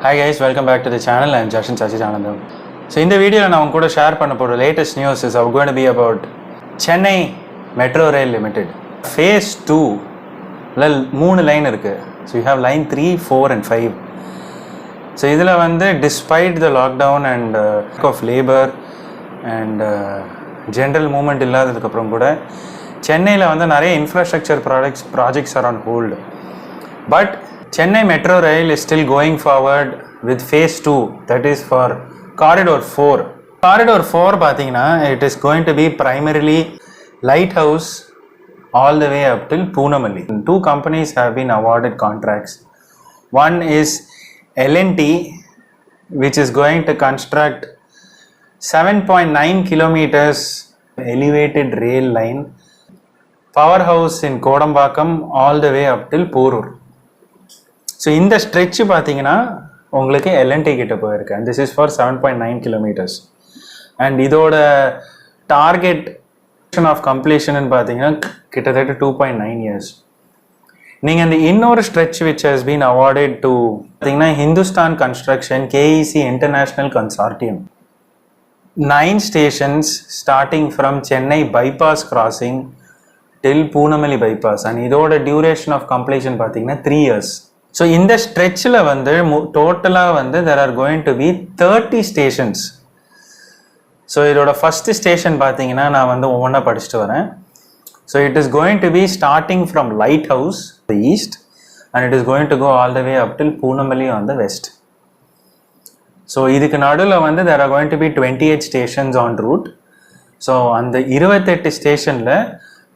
Hi guys, welcome back to the channel. I am Jashin Sachichanandam. So in the video I am going to share the latest news is going to be about Chennai Metro Rail Limited. Phase 2 3 line irukku. So you have line 3, 4 and 5. So idhula vande despite the lockdown and lack of labor and general movement illadadukku appuram kuda Chennai la vande nariya infrastructure projects are on hold. But Chennai Metro Rail is still going forward with phase 2, that is for corridor 4. Corridor 4 pathina it is going to be primarily lighthouse all the way up till Poonamallee. Two companies have been awarded contracts. One is L&T, which is going to construct 7.9 kilometers elevated rail line, powerhouse in Kodambakam all the way up till Porur. So in the stretch பாத்தீங்கன்னா உங்களுக்கு L&T கிட்ட போயிருக்கு and this is for 7.9 kilometers and இதோட target of completion ன்னு பாத்தீங்கன்னா கிட்டத்தட்ட 2.9 years. நீங்க அந்த இன்னொரு stretch which has been awarded to பாத்தீங்கன்னா Hindustan Construction KEC International Consortium. 9 stations starting from Chennai bypass crossing till Poonamallee bypass and இதோட duration of completion பாத்தீங்கன்னா 3 years. So in the stretch la vande total vande there are going to be 30 stations. So idoda first station pathina na vande ovonna padichittu varen. So it is going to be starting from Lighthouse the east and it is going to go all the way up till Poonamallee on the west. So idukku nadula vande there are going to be 28 stations en route. So and the 28 station la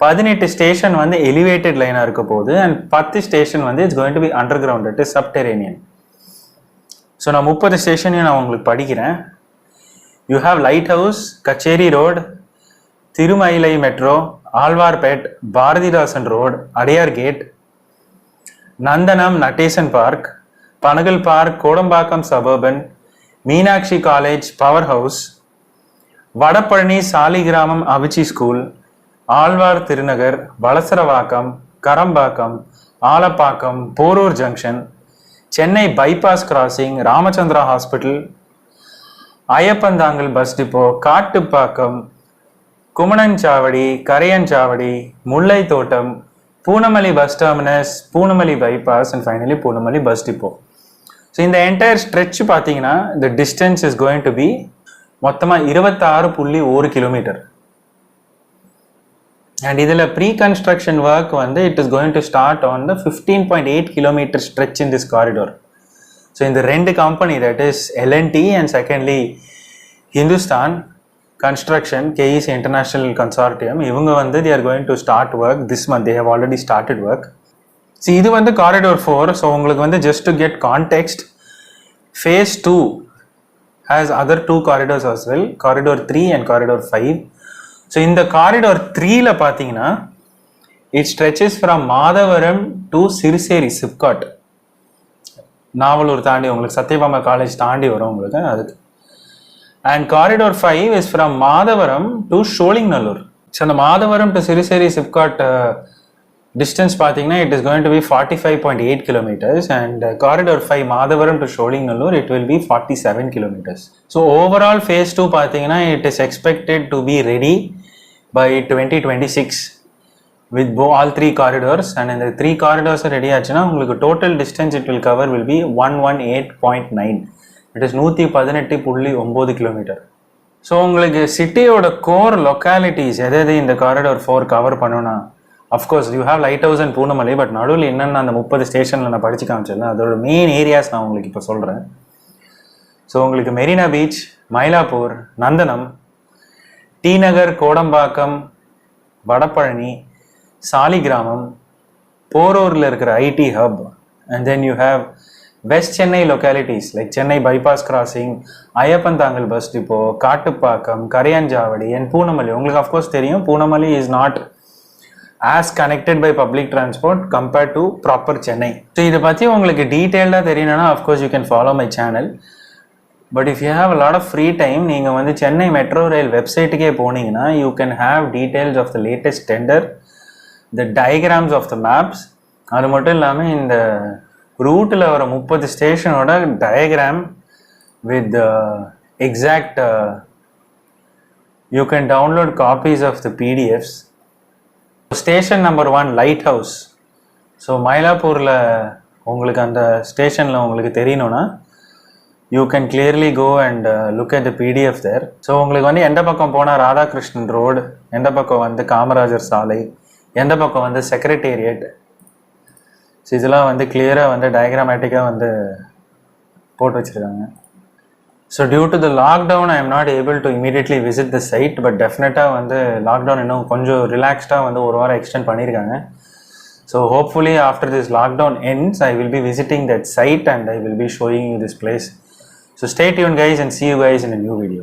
18 station elevated எலிவேட்டட் லைனாக இருக்க போகுது and 10 station வந்து it's going to be underground, it is subterranean. So நான் 30 ஸ்டேஷனையும் நான் உங்களுக்கு படிக்கிறேன். You have light house, Kutchery road, Thirumayilai metro, Alwarpet, Bharathidasan road, Adyar gate, Nandanam Natesan park, Panagal park, Kodambakkam suburban, Meenakshi college power house, Vadapalani Saligramam அபிச்சி school, Alwar Thirunagar, Valasaravakkam, Karambakkam, Alapakkam, Porur junction, Chennai bypass crossing, Ramachandra hospital, Iyyappanthangal bus depot, Kattupakkam, Kumananchavadi, Karayanchavadi, Mullai Thottam, Poonamallee bus terminus, Poonamallee bypass and finally Poonamallee bus depot. So இந்த entire stretch பார்த்தீங்கன்னா இந்த distance is going to be மொத்தமாக 26.1 kilometre. And idhula pre-construction work vande it is going to start on the 15.8 kilometer stretch in this corridor. So in the rendu company, that is L&T and secondly Hindustan Construction KEC International Consortium, ivanga vande they are going to start work this month. They have already started work. See idu vande corridor 4. So ungalku vande just to get context, phase 2 has other two corridors as well, corridor 3 and corridor 5. So in the corridor 3 la pathina it stretches from Madavaram to Siriseri Sipcot. Navalur தாண்டி உங்களுக்கு Satyabhama college தாண்டி வரும் உங்களுக்கு அதுக்கு. And corridor 5 is from Madavaram to Sholingnallur. So அந்த Madhavaram to Siriseri Sipcot distance பாத்தீங்கன்னா it is going to be 45.8 kilometers and corridor 5 Madavaram to Sholingnallur it will be 47 kilometers. So overall phase 2 பாத்தீங்கன்னா it is expected to be ready by 2026 with all 3 corridors and in the 3 corridors ready ஆச்சுன்னா உங்களுக்கு total distance it will cover will be 118.9. it is 118.9 kilometer. So உங்களுக்கு சிட்டியோட core localities எதாவது இந்த corridor 4 cover பண்ணணும்னா of course you have lighthouse and Poonamallee, but நடுவில் என்னென்ன அந்த 30 ஸ்டேஷனில் நான் படிச்சு காமிச்சேன் அதோட மெயின் ஏரியாஸ் நான் உங்களுக்கு இப்போ சொல்கிறேன். ஸோ உங்களுக்கு மெரினா பீச், மயிலாப்பூர், நந்தனம், டி நகர், கோடம்பாக்கம், வடபழனி, சாலிகிராமம், போரூரில் இருக்கிற IT hub and then you have west Chennai localities like Chennai bypass crossing, Iyyappanthangal bus depot, Kattupakkam, Karayanchavadi and Poonamallee. உங்களுக்கு அஃப்கோர்ஸ் தெரியும் Poonamallee is not as connected by public transport compared to proper Chennai. So இதை பற்றி உங்களுக்கு டீட்டெயில்டாக தெரியணும்னா of course you can follow my channel. But if you have a lot of free time, நீங்கள் வந்து Chennai metro rail வெப்சைட்டுக்கே போனீங்கன்னா you can have details of the latest tender, the diagrams of the maps. அது மட்டும் இல்லாமல் இந்த ரூட்டில் வர 30 ஸ்டேஷனோட diagram with exact you can download copies of the PDFs. Station number 1 light house. So மயிலாப்பூரில் உங்களுக்கு அந்த ஸ்டேஷனில் உங்களுக்கு தெரியணும்னா you can clearly go and look at the PDF there. So உங்களுக்கு வந்து எந்த பக்கம் போனால் ராதாகிருஷ்ணன் ரோடு, எந்த பக்கம் வந்து காமராஜர் சாலை, எந்த பக்கம் வந்து செக்ரட்டேரியட், ஸோ இதெல்லாம் வந்து கிளியராக வந்து டயக்ராமேட்டிக்காக வந்து போட்டு வச்சுருக்காங்க. So due to the lockdown I am not able to immediately visit the site. But டெஃபினட்டாக வந்து லாக்டவுன் இன்னும் கொஞ்சம் ரிலாக்ஸ்டாக வந்து ஒரு வாரம் எக்ஸ்டெண்ட் பண்ணியிருக்காங்க. So hopefully after this lockdown ends, I will be visiting that site and I will be showing you this place. So stay tuned guys and see you guys in a new video.